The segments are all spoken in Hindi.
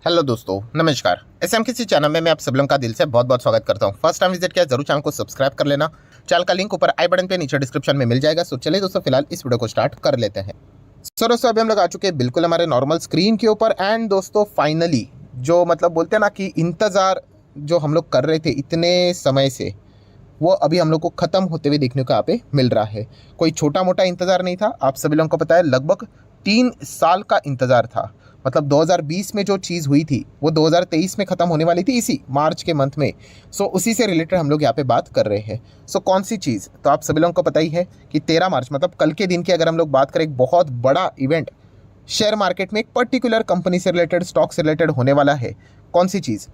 हेलो दोस्तों, नमस्कार। एसएमकेसी चैनल में मैं आप सब लोगों का दिल से बहुत बहुत स्वागत करता हूं। फर्स्ट टाइम विजिट किया जरूर चैनल को सब्सक्राइब कर लेना। चैनल का लिंक ऊपर आई बटन पे नीचे डिस्क्रिप्शन में मिल जाएगा। सो चलिए दोस्तों, फिलहाल इस वीडियो को स्टार्ट कर लेते हैं। सो दोस्तों, अभी हम लोग आ चुके हैं बिल्कुल हमारे नॉर्मल स्क्रीन के ऊपर। एंड दोस्तों फाइनली जो मतलब बोलते हैं ना कि इंतज़ार जो हम लोग कर रहे थे इतने समय से, वो अभी हम लोग को ख़त्म होते हुए देखने को यहाँ पे मिल रहा है। कोई छोटा मोटा इंतज़ार नहीं था, आप सभी लोगों को पता है। लगभग 3 साल का इंतज़ार था। मतलब 2020 में जो चीज़ हुई थी वो 2023 में ख़त्म होने वाली थी, इसी मार्च के मंथ में। सो उसी से रिलेटेड हम लोग यहाँ पे बात कर रहे हैं। सो कौन सी चीज़, तो आप सभी लोगों को पता ही है कि 13 मार्च मतलब कल के दिन की अगर हम लोग बात करें, एक बहुत बड़ा इवेंट शेयर मार्केट में एक पर्टिकुलर कंपनी से रिलेटेड, स्टॉक से रिलेटेड होने वाला है। कौन सी चीज़?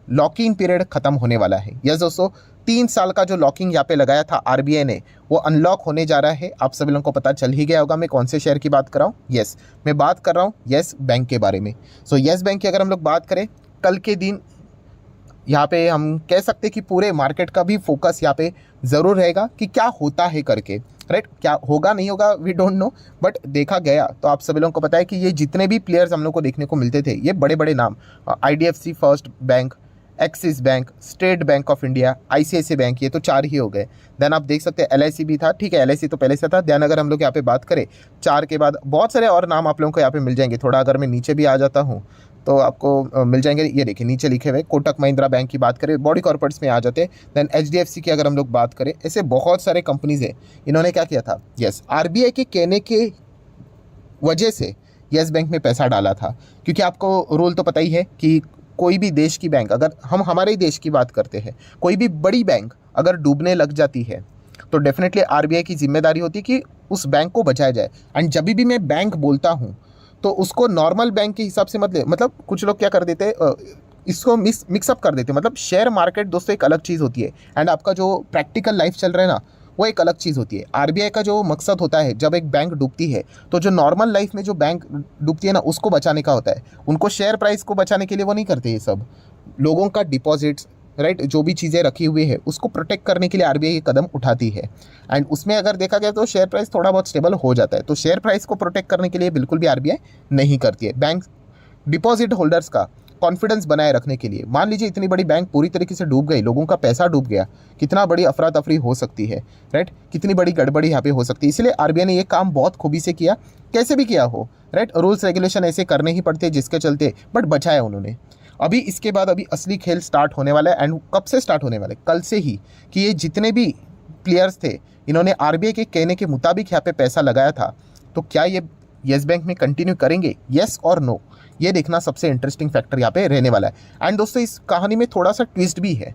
लॉकिंग पीरियड खत्म होने वाला है। यस दोस्तों, 3 साल का जो लॉकिंग यहाँ पे लगाया था आरबीआई ने, वो अनलॉक होने जा रहा है। आप सभी लोगों को पता चल ही गया होगा मैं कौन से शेयर की बात कर रहा हूँ। यस, मैं बात कर रहा हूँ यस बैंक के बारे में। सो यस बैंक की अगर हम लोग बात करें, कल के दिन यहाँ पे हम कह सकते हैं कि पूरे मार्केट का भी फोकस यहाँ पे ज़रूर रहेगा कि क्या होता है करके। राइट, क्या होगा नहीं होगा वी डोंट नो, बट देखा गया तो आप सभी लोगों को पता है कि ये जितने भी प्लेयर्स हम लोग को देखने को मिलते थे, ये बड़े बड़े नाम, IDFC first bank, axis bank, state bank of India, ICICI bank, ये तो 4 ही हो गए। देन आप देख सकते हैं एलआईसी भी था। ठीक है, एलआईसी तो पहले से था। देन अगर हम लोग यहाँ पे बात करें 4 के बाद बहुत सारे और नाम आप लोगों को यहाँ पे मिल जाएंगे। थोड़ा अगर मैं नीचे भी आ जाता हूँ तो आपको मिल जाएंगे। ये देखिए नीचे लिखे हुए, कोटक महिंद्रा बैंक की बात करें, बॉडी कॉर्पोरेट्स में आ जाते हैं। देन एचडीएफसी की अगर हम लोग बात करें, ऐसे बहुत सारे कंपनीज है। इन्होंने क्या किया था, यस आरबीआई के कहने के वजह से यस बैंक में पैसा डाला था। क्योंकि आपको रूल तो पता ही है कि कोई भी देश की बैंक, अगर हम हमारे ही देश की बात करते हैं, कोई भी बड़ी बैंक अगर डूबने लग जाती है तो डेफिनेटली आरबीआई की जिम्मेदारी होती है कि उस बैंक को बचाया जाए। एंड जब भी मैं बैंक बोलता हूँ तो उसको नॉर्मल बैंक के हिसाब से मत ले। मतलब कुछ लोग क्या कर देते हैं, इसको मिक्सअप कर देते हैं। मतलब शेयर मार्केट दोस्तों एक अलग चीज़ होती है, एंड आपका जो प्रैक्टिकल लाइफ चल रहा है ना, वो एक अलग चीज़ होती है। आरबीआई का जो मकसद होता है जब एक बैंक डूबती है, तो जो नॉर्मल लाइफ में जो बैंक डूबती है ना, उसको बचाने का होता है। उनको शेयर प्राइस को बचाने के लिए वो नहीं करते ये सब। लोगों का डिपॉजिट्स, राइट, जो भी चीज़ें रखी हुई है उसको प्रोटेक्ट करने के लिए आरबीआई ये कदम उठाती है। एंड उसमें अगर देखा गया तो शेयर प्राइस थोड़ा बहुत स्टेबल हो जाता है। तो शेयर प्राइस को प्रोटेक्ट करने के लिए बिल्कुल भी आरबीआई नहीं करती है। बैंक डिपॉजिट होल्डर्स का कॉन्फिडेंस बनाए रखने के लिए, मान लीजिए इतनी बड़ी बैंक पूरी तरीके से डूब गई, लोगों का पैसा डूब गया, कितना बड़ी अफरा तफरी हो सकती है। राइट, कितनी बड़ी गड़बड़ी यहाँ पे हो सकती है। इसलिए आरबीआई ने ये काम बहुत खूबी से किया, कैसे भी किया हो। राइट, रूल्स रेगुलेशन ऐसे करने ही पड़ते हैं जिसके चलते, बट बचाया उन्होंने। अभी इसके बाद अभी असली खेल स्टार्ट होने वाला है। एंड कब से स्टार्ट होने वाला है? कल से ही। कि ये जितने भी प्लेयर्स थे, इन्होंने आरबीआई के कहने के मुताबिक यहाँ पे पैसा लगाया था, तो क्या ये येस बैंक में कंटिन्यू करेंगे, येस और नो? ये देखना सबसे इंटरेस्टिंग फैक्टर यहाँ पे रहने वाला है। एंड दोस्तों इस कहानी में थोड़ा सा ट्विस्ट भी है।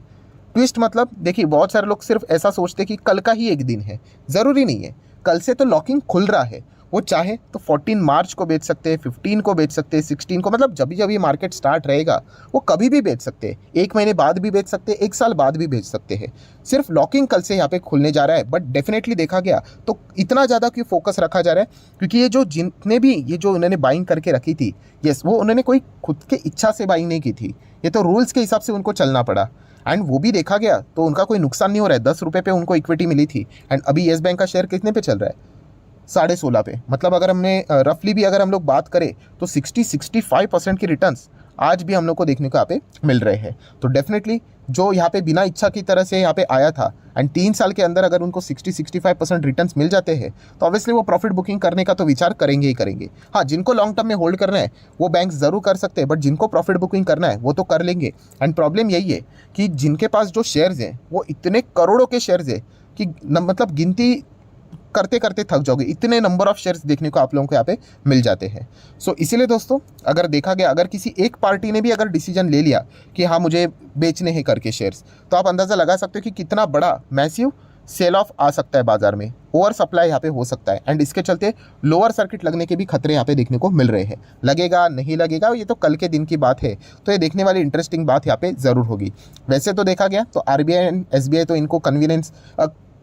ट्विस्ट मतलब देखिए, बहुत सारे लोग सिर्फ ऐसा सोचते हैं कि कल का ही एक दिन है। ज़रूरी नहीं है। कल से तो लॉकिंग खुल रहा है। वो चाहे तो 14 मार्च को बेच सकते हैं, 15 को बेच सकते हैं, 16 को, मतलब जब जब ये मार्केट स्टार्ट रहेगा वो कभी भी बेच सकते हैं। 1 महीने बाद भी बेच सकते हैं, 1 साल बाद भी बेच सकते हैं। सिर्फ लॉकिंग कल से यहाँ पे खुलने जा रहा है। बट डेफिनेटली देखा गया तो इतना ज़्यादा क्यों फोकस रखा जा रहा है? क्योंकि ये जो जितने भी ये जो उन्होंने बाइंग करके रखी थी, यस, वो उन्होंने कोई खुद के इच्छा से बाइंग नहीं की थी। ये तो रूल्स के हिसाब से उनको चलना पड़ा। एंड वो भी देखा गया तो उनका कोई नुकसान नहीं हो रहा है। 10 रुपये पे उनको इक्विटी मिली थी। एंड अभी येस बैंक का शेयर कितने पे चल रहा है? 16.5 पे। मतलब अगर हमने रफली भी अगर हम लोग बात करें तो 60-65% की रिटर्न्स आज भी हम लोग को देखने को यहाँ पे मिल रहे हैं। तो डेफिनेटली जो यहाँ पे बिना इच्छा की तरह से यहाँ पे आया था, एंड 3 साल के अंदर अगर उनको 60-65% रिटर्न्स मिल जाते हैं, तो ऑब्वियसली वो प्रॉफिट बुकिंग करने का तो विचार करेंगे ही करेंगे। हाँ, जिनको लॉन्ग टर्म में होल्ड करना है वो बैंक ज़रूर कर सकते हैं, बट जिनको प्रॉफिट बुकिंग करना है वो तो कर लेंगे। एंड प्रॉब्लम यही है कि जिनके पास जो शेयर्स हैं वो इतने करोड़ों के शेयर्स है कि मतलब गिनती करते करते थक जाओगे। इतने नंबर ऑफ शेयर्स देखने को आप लोगों को यहाँ पे मिल जाते हैं। सो इसीलिए दोस्तों अगर देखा गया, अगर किसी एक पार्टी ने भी अगर डिसीजन ले लिया कि हाँ मुझे बेचने हैं करके शेयर्स, तो आप अंदाज़ा लगा सकते हो कि कितना बड़ा मैसिव सेल ऑफ आ सकता है बाजार में। ओवर सप्लाई यहाँ पे हो सकता है। एंड इसके चलते लोअर सर्किट लगने के भी खतरे यहाँ पे देखने को मिल रहे हैं। लगेगा नहीं लगेगा ये तो कल के दिन की बात है। तो ये देखने वाली इंटरेस्टिंग बात यहाँ पे ज़रूर होगी। वैसे तो देखा गया तो आरबीआई एंड एसबीआई तो इनको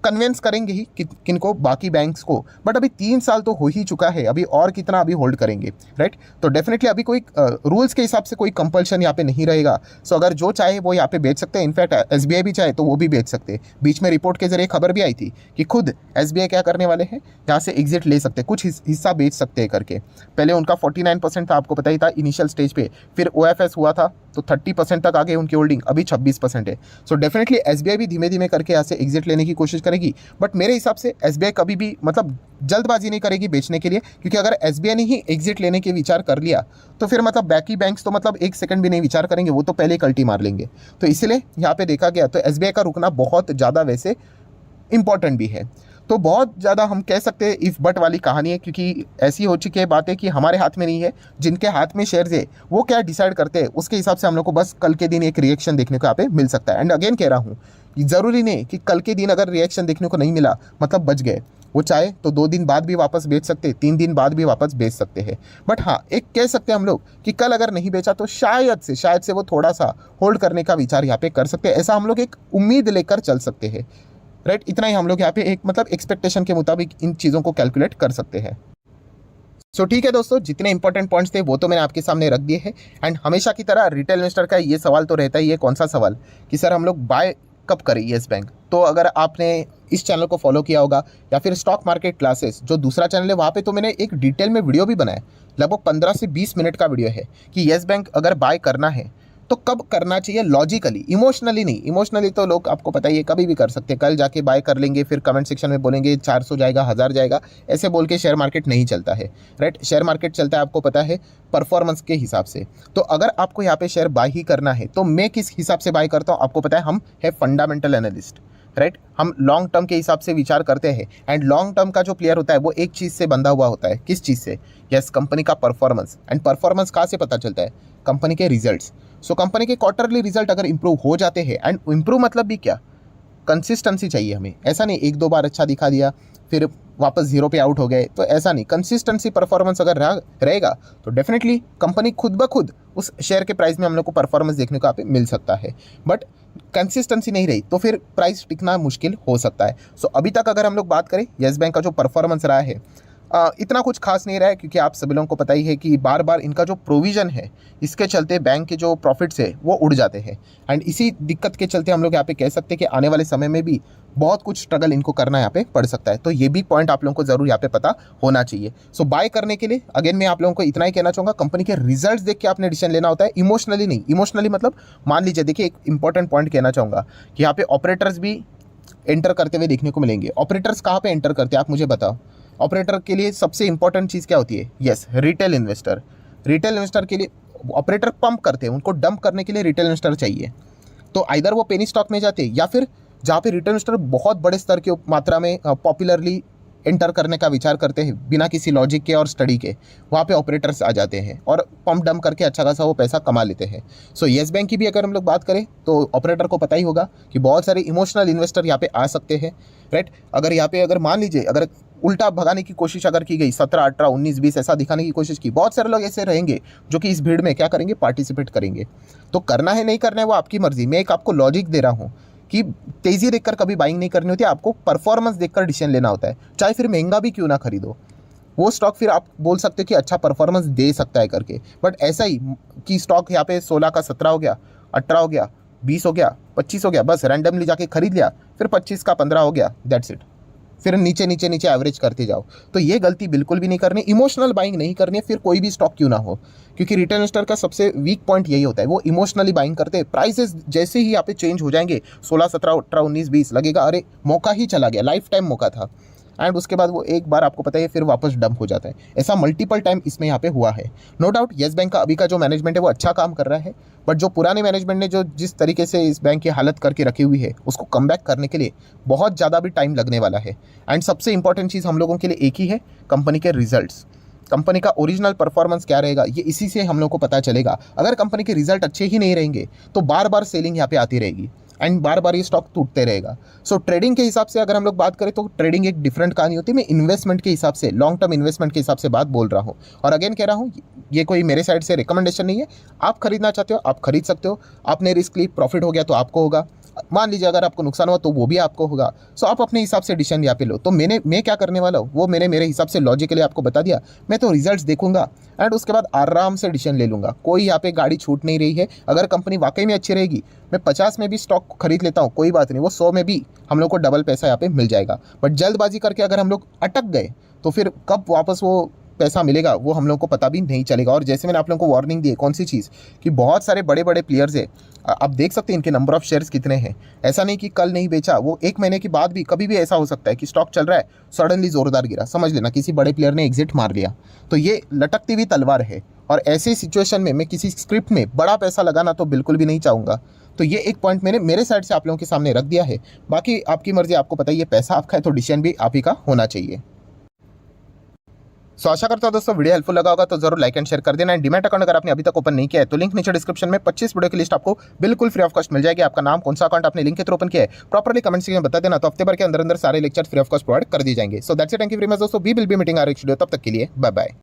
कन्विंस करेंगे ही किनको, बाकी बैंक्स को, बट अभी 3 साल तो हो ही चुका है, अभी और कितना अभी होल्ड करेंगे, राइट। तो डेफिनेटली अभी कोई रूल्स के हिसाब से कोई कंपल्शन यहाँ पे नहीं रहेगा। सो अगर जो चाहे वो यहाँ पे बेच सकते हैं, इनफैक्ट एसबीआई भी चाहे तो वो भी बेच सकते हैं। बीच में रिपोर्ट के जरिए खबर भी आई थी कि खुद एसबीआई क्या करने वाले हैं, यहाँ से एग्जिट ले सकते हैं, कुछ हिस्सा बेच सकते हैं करके। पहले उनका 49% था, आपको पता ही था इनिशियल स्टेज पे, फिर ओएफएस हुआ था तो 30% तक आ गए उनकी होल्डिंग, अभी 26% है। सो डेफिनेटली एसबीआई भी धीमे धीमे करके यहाँ से एग्जिट लेने की कोशिश करेगी, बट मेरे हिसाब से एसबीआई कभी भी मतलब जल्दबाजी नहीं करेगी बेचने के लिए, क्योंकि अगर एसबीआई ने ही एग्जिट लेने के विचार कर लिया तो फिर मतलब बाकी बैंक्स तो मतलब 1 सेकंड भी नहीं विचार करेंगे, वो तो पहले ही कल्टी मार लेंगे। तो इसलिए यहाँ पे देखा गया तो एसबीआई का रुकना बहुत ज़्यादा वैसे इंपॉर्टेंट भी है। तो बहुत ज़्यादा हम कह सकते हैं इफ़ बट वाली कहानी है, क्योंकि ऐसी हो चुकी है बातें कि हमारे हाथ में नहीं है, जिनके हाथ में शेयर्स है वो क्या डिसाइड करते हैं उसके हिसाब से हम लोग को बस कल के दिन एक रिएक्शन देखने को यहाँ पे मिल सकता है। एंड अगेन कह रहा हूँ, ज़रूरी नहीं कि कल के दिन अगर रिएक्शन देखने को नहीं मिला मतलब बच गए, वो चाहे तो 2 दिन बाद भी वापस बेच सकते, 3 दिन बाद भी वापस बेच सकते हैं। बट हाँ, एक कह सकते हैं हम लोग कि कल अगर नहीं बेचा तो शायद से वो थोड़ा सा होल्ड करने का विचार यहाँ पे कर सकते हैं, ऐसा हम लोग एक उम्मीद लेकर चल सकते हैं, राइट। इतना ही हम लोग यहाँ पे एक मतलब एक्सपेक्टेशन के मुताबिक इन चीज़ों को कैलकुलेट कर सकते हैं। सो ठीक है दोस्तों, जितने इंपॉर्टेंट पॉइंट्स थे वो तो मैंने आपके सामने रख दिए हैं। एंड हमेशा की तरह रिटेल इन्वेस्टर का ये सवाल तो रहता ही है, कौन सा सवाल, कि सर हम लोग बाय कब करें येस बैंक। तो अगर आपने इस चैनल को फॉलो किया होगा या फिर स्टॉक मार्केट क्लासेस जो दूसरा चैनल है, वहाँ पे तो मैंने एक डिटेल में वीडियो भी बनाया, लगभग 15 से 20 मिनट का वीडियो है कि येस बैंक अगर बाय करना है तो कब करना चाहिए, लॉजिकली, इमोशनली नहीं। इमोशनली तो लोग आपको पता ही है कभी भी कर सकते हैं, कल जाके बाय कर लेंगे, फिर कमेंट सेक्शन में बोलेंगे 400 जाएगा, 1000 जाएगा, ऐसे बोल के शेयर मार्केट नहीं चलता है, राइट। शेयर मार्केट चलता है आपको पता है परफॉर्मेंस के हिसाब से। तो अगर आपको यहाँ पे शेयर बाय ही करना है तो मैं किस हिसाब से बाय करता हूँ आपको पता है, हम है फंडामेंटल एनालिस्ट, राइट। हम लॉन्ग टर्म के हिसाब से विचार करते हैं। एंड लॉन्ग टर्म का जो प्लेयर होता है वो एक चीज़ से बंधा हुआ होता है, किस चीज़ से, यस, कंपनी का परफॉर्मेंस। एंड परफॉर्मेंस कहाँ से पता चलता है, कंपनी के रिजल्ट्स। सो कंपनी के क्वार्टरली रिजल्ट अगर इंप्रूव हो जाते हैं, एंड इंप्रूव मतलब भी क्या, कंसिस्टेंसी चाहिए हमें, ऐसा नहीं 1-2 बार अच्छा दिखा दिया फिर वापस 0 पे आउट हो गए, तो ऐसा नहीं, कंसिस्टेंसी परफॉर्मेंस अगर रहेगा तो डेफिनेटली कंपनी खुद ब खुद उस शेयर के प्राइस में हम लोग को परफॉर्मेंस देखने को यहाँ पे मिल सकता है। बट कंसिस्टेंसी नहीं रही तो फिर प्राइस टिकना मुश्किल हो सकता है। सो अभी तक अगर हम लोग बात करें येस बैंक का जो परफॉर्मेंस रहा है, इतना कुछ खास नहीं रहा है, क्योंकि आप सभी लोगों को पता ही है कि बार बार इनका जो प्रोविज़न है इसके चलते बैंक के जो प्रॉफिट्स है वो उड़ जाते हैं। एंड इसी दिक्कत के चलते हम लोग यहाँ पे कह सकते हैं कि आने वाले समय में भी बहुत कुछ स्ट्रगल इनको करना यहाँ पे पड़ सकता है। तो ये भी पॉइंट आप लोगों को ज़रूर यहाँ पे पता होना चाहिए। सो बाय करने के लिए अगेन मैं आप लोगों को इतना ही कहना चाहूँगा, कंपनी के रिजल्ट देख के आपने डिसीजन लेना होता है, इमोशनली नहीं। इमोशनली मतलब मान लीजिए, देखिए एक इंपॉर्टेंट पॉइंट कहना चाहूँगा कि यहाँ पे ऑपरेटर्स भी एंटर करते हुए देखने को मिलेंगे। ऑपरेटर्स कहाँ पे एंटर करते हैं आप मुझे बताओ। ऑपरेटर के लिए सबसे इंपॉर्टेंट चीज़ क्या होती है, yes, retail investor. Retail investor के लिए ऑपरेटर पंप करते हैं, उनको डंप करने के लिए रिटेल इन्वेस्टर चाहिए। तो आइदर वो पेनी स्टॉक में जाते हैं या फिर जहाँ पे रिटेल इन्वेस्टर बहुत बड़े स्तर की मात्रा में पॉपुलरली एंटर करने का विचार करते हैं बिना किसी लॉजिक के और स्टडी के, वहाँ पे ऑपरेटर्स आ जाते हैं और पंप डंप करके अच्छा खासा वो पैसा कमा लेते हैं। सो येस बैंक की भी अगर हम लोग बात करें तो ऑपरेटर को पता ही होगा कि बहुत सारे इमोशनल इन्वेस्टर यहाँ पे आ सकते हैं, राइट। अगर यहाँ पे अगर मान लीजिए अगर उल्टा भगाने की कोशिश अगर की गई, 17, 18, 19, 20 ऐसा दिखाने की कोशिश की, बहुत सारे लोग ऐसे रहेंगे जो कि इस भीड़ में क्या करेंगे, पार्टिसिपेट करेंगे। तो करना है नहीं करना है वो आपकी मर्जी। मैं एक आपको लॉजिक दे रहा हूँ कि तेज़ी देखकर कभी बाइंग नहीं करनी होती, आपको परफॉर्मेंस देखकर डिसीजन लेना होता है, चाहे फिर महंगा भी क्यों ना खरीदो। वो स्टॉक फिर आप बोल सकते हो कि अच्छा परफॉर्मेंस दे सकता है करके, बट ऐसा ही कि स्टॉक यहाँ पे 16 का 17 हो गया, 18 हो गया, 20 हो गया, 25 हो गया, बस रैंडमली जाके खरीद लिया, फिर 25 का 15 हो गया, दैट्स इट, फिर नीचे नीचे नीचे एवरेज करते जाओ। तो ये गलती बिल्कुल भी नहीं करनी, इमोशनल बाइंग नहीं करनी है, फिर कोई भी स्टॉक क्यों ना हो, क्योंकि रिटेल इन्वेस्टर का सबसे वीक पॉइंट यही होता है, वो इमोशनली बाइंग करते हैं। प्राइसेस जैसे ही यहाँ पे चेंज हो जाएंगे, 16, 17, 18, 19, 20, लगेगा अरे मौका ही चला गया, लाइफ टाइम मौका था, एंड उसके बाद वो एक बार आपको पता है फिर वापस डंप हो जाता है। ऐसा मल्टीपल टाइम इसमें यहाँ पे हुआ है। नो डाउट येस बैंक का अभी का जो मैनेजमेंट है वो अच्छा काम कर रहा है, बट जो पुराने मैनेजमेंट ने जो जिस तरीके से इस बैंक की हालत करके रखी हुई है, उसको कम बैक करने के लिए बहुत ज़्यादा भी टाइम लगने वाला है। एंड सबसे इंपॉर्टेंट चीज़ हम लोगों के लिए एक ही है, कंपनी के रिजल्ट्स। कंपनी का ओरिजिनल परफॉर्मेंस क्या रहेगा ये इसी से हम लोग को पता चलेगा। अगर कंपनी के रिजल्ट अच्छे ही नहीं रहेंगे तो बार बार सेलिंग यहाँ पे आती रहेगी। एंड बार बार ये स्टॉक टूटते रहेगा। सो ट्रेडिंग के हिसाब से अगर हम लोग बात करें तो ट्रेडिंग एक डिफरेंट कहानी होती है। मैं इन्वेस्टमेंट के हिसाब से, लॉन्ग टर्म इन्वेस्टमेंट के हिसाब से बात बोल रहा हूँ। और अगेन कह रहा हूँ, ये कोई मेरे साइड से रिकमेंडेशन नहीं है। आप खरीदना चाहते हो आप खरीद सकते हो, आपने रिस्क ली, प्रॉफिट हो गया तो आपको होगा, मान लीजिए अगर आपको नुकसान हुआ तो वो भी आपको होगा। सो आप अपने हिसाब से डिसीजन यहाँ पे लो। तो मैं क्या करने वाला हूँ वो मेरे हिसाब से लॉजिकली आपको बता दिया। मैं तो रिजल्ट्स देखूंगा एंड उसके बाद आराम से डिसीजन ले लूँगा। कोई यहाँ पे गाड़ी छूट नहीं रही है। अगर कंपनी वाकई में अच्छी रहेगी, मैं 50 में भी स्टॉक खरीद लेता हूँ, कोई बात नहीं, वो 100 में भी हम लोग को डबल पैसा यहाँ पे मिल जाएगा। बट जल्दबाजी करके अगर हम लोग अटक गए तो फिर कब वापस वो पैसा मिलेगा वो हम लोग को पता भी नहीं चलेगा। और जैसे मैंने आप लोगों को वार्निंग दी है, कौन सी चीज़, कि बहुत सारे बड़े बड़े प्लेयर्स है, आप देख सकते हैं इनके नंबर ऑफ शेयर्स कितने हैं। ऐसा नहीं कि कल नहीं बेचा, वो 1 महीने के बाद भी कभी भी ऐसा हो सकता है कि स्टॉक चल रहा है, सडनली जोरदार गिरा, समझ लेना किसी बड़े प्लेयर ने एग्जिट मार लिया। तो ये लटकती हुई तलवार है। और ऐसी सिचुएशन में मैं किसी स्क्रिप्ट में बड़ा पैसा लगाना तो बिल्कुल भी नहीं चाहूँगा। तो ये एक पॉइंट मैंने मेरे साइड से आप लोगों के सामने रख दिया है। बाकी आपकी मर्जी, आपको पता ही है, पैसा आपका है तो डिसीजन भी आप ही का होना चाहिए। सो आशा करता हूं दोस्तों वीडियो हेल्पफुल लगा होगा तो जरूर लाइक एंड शेयर कर देना। एंड डीमैट अकाउंट अगर आपने अभी तक ओपन नहीं किया है तो लिंक नीचे डिस्क्रिप्शन में 25 वीडियो की लिस्ट आपको बिल्कुल फ्री ऑफ कॉस्ट मिल जाएगी। आपका नाम, कौन सा अकाउंट आपने लिंक के थ्रू ओपन किया है, प्रॉपर्ली कमेंट सेक्शन में बता देना, तो हफ्ते भर के अंदर अंदर सारे lecture free of cost provide कर दिए जाएंगे। So that's it, thank you very much दोस्तों, we will be meeting our next video. तब तक के लिए बाय बाय।